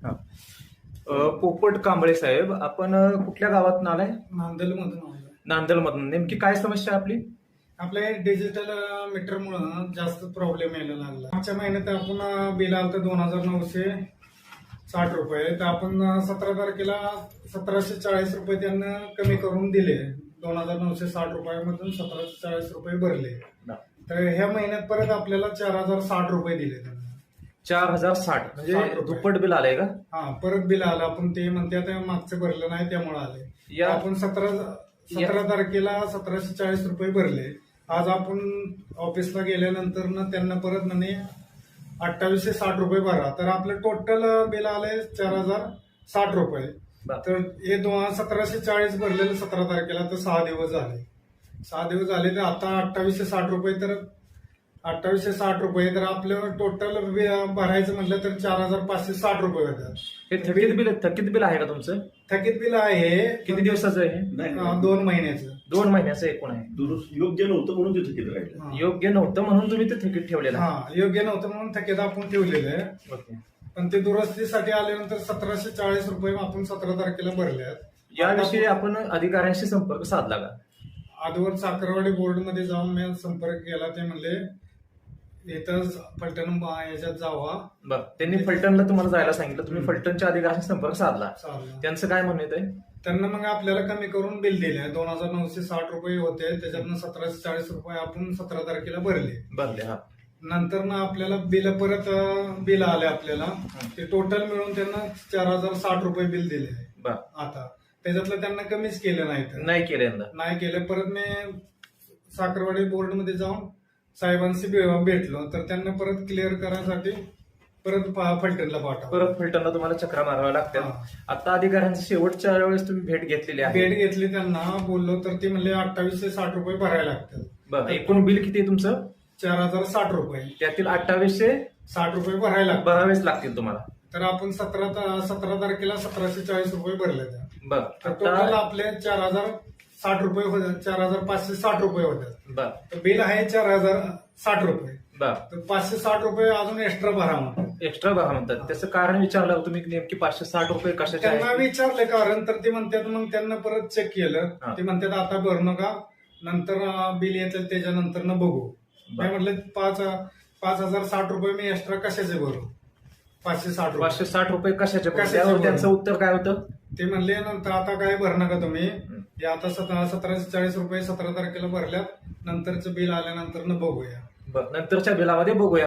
हा. पोपट कांबळे साहेब, आपण कुठल्या गावातून आलाय? नांदेड मधून आलोय. नांदेड मधून. नेमकी काय समस्या आहे आपली? आपल्या डिजिटल मीटर मुळे जास्त प्रॉब्लेम यायला लागला. मागच्या महिन्यात आपण बिल आलं तर 2,960 रुपये, तर आपण 17 तारखेला 1,740 रुपये त्यांना कमी करून दिले. 2,960 रुपयामधून 1,740 रुपये भरले. तर ह्या महिन्यात परत आपल्याला 4,060 रुपये दिले त्यांना. 4,060 म्हणजे दुप्पट बिल आलंय का? हा, परत बिल आलं. आपण ते म्हणते आता मागचं भरलं नाही त्यामुळे आले. या आपण 17 तारखेला 1,740 रुपये भरले. आज आपण ऑफिसला गेल्यानंतर ना त्यांना परत म्हणे 2,860 रुपये भरा. तर आपलं टोटल बिल आलंय 4,060 रुपये. तर हे 1,740 भरलेलं 17 तारखेला, तर 6 दिवस झाले. 6 दिवस झाले तर आता 2,860 रुपये. तर 2,860 रुपये तर आपलं टोटल भरायचं म्हटलं तर 4,560 रुपये होतात. हे थकीत बिल आहे का तुमचं? थकीत बिल आहे. किती दिवसाचं आहे? 2 महिन्याचं. 2 महिन्याचं एकूण आहे. योग्य नव्हतं म्हणून ते थकीत राहिलं. योग्य नव्हतं म्हणून तुम्ही ते थकीत ठेवलेलं आहे. हा, योग्य नव्हतं म्हणून थकीत आपण ठेवलेलं आहे. ओके. पण ते दुरुस्तीसाठी आल्यानंतर 1,740 रुपये आपण 17 तारखेला भरले आहेत. याविषयी आपण अधिकाऱ्यांशी संपर्क साधला का? आजवर साखरवाडी बोर्डमध्ये जाऊन मी संपर्क केला. ते म्हणले इथं फलटण याच्यात जावा. बरं, त्यांनी फलटणला तुम्हाला जायला सांगितलं, तुम्ही फलटणच्या अधिकाऱ्यांशी संपर्क साधला. चाललं. त्यांचं काय म्हणणं आहे? त्यांना मग आपल्याला कमी करून बिल दिले. 2,960 रुपये होते, त्याच्यातनं 1,740 रुपये आपण 17 तारखेला भरले. हा. नंतर ना आपल्याला बिल बिल आले आपल्याला. ते टोटल मिळून त्यांना 4,060 रुपये बिल दिले. आता त्याच्यातलं त्यांना कमीच केलं नाही केलं. नाही केलं. परत मी साखरवाडी बोर्डमध्ये जाऊन साहेबांशी भेटलो, तर त्यांना परत क्लिअर करायसाठी परत फलटणला पाठवा. परत फलटणला तुम्हाला चक्रा माराव्या लागतात. आता अधिकाऱ्यांची शेवटच्या वेळेस तुम्ही भेट घेतलेली आहे? भेट घेतली, त्यांना बोललो तर ते म्हणले 2,860 रुपये भरायला लागतात. बरं, एकूण बिल किती आहे तुमचं? 4,060 रुपये. त्यातील 2,860 रुपये भरायला भरावेच लागतील तुम्हाला. तर आपण 17 तारखेला 1,740 रुपये भरले. बरं, टोटल आपले 4,060 रुपये होतात. 4,560 रुपये होतात. बरं, तर बिल आहे 4,060 रुपये. बरं, तर 560 रुपये अजून एक्स्ट्रा भरा म्हणतात. एक्स्ट्रा भरा म्हणतात. त्याचं कारण विचारलं तुम्ही नेमकी 560 रुपये कशाचे त्यांना आहे? विचारले कारण, तर ते म्हणतात, मग त्यांना परत चेक केलं. ते म्हणतात आता भरू नका, नंतर बिल येतं त्याच्यानंतर बघू. मी म्हटलं 5,060 रुपये मी एक्स्ट्रा कशाचे भरू? 560 रुपये कशाचे? त्यावर त्यांचं उत्तर काय होतं? ते म्हणले नंतर आता काय भर नका तुम्ही, हे आता 1,740 रुपये 17 तारखेला भरल्यात, नंतरचं बिल आल्यानंतर बघूया. बरं, नंतरच्या बिलामध्ये बघूया.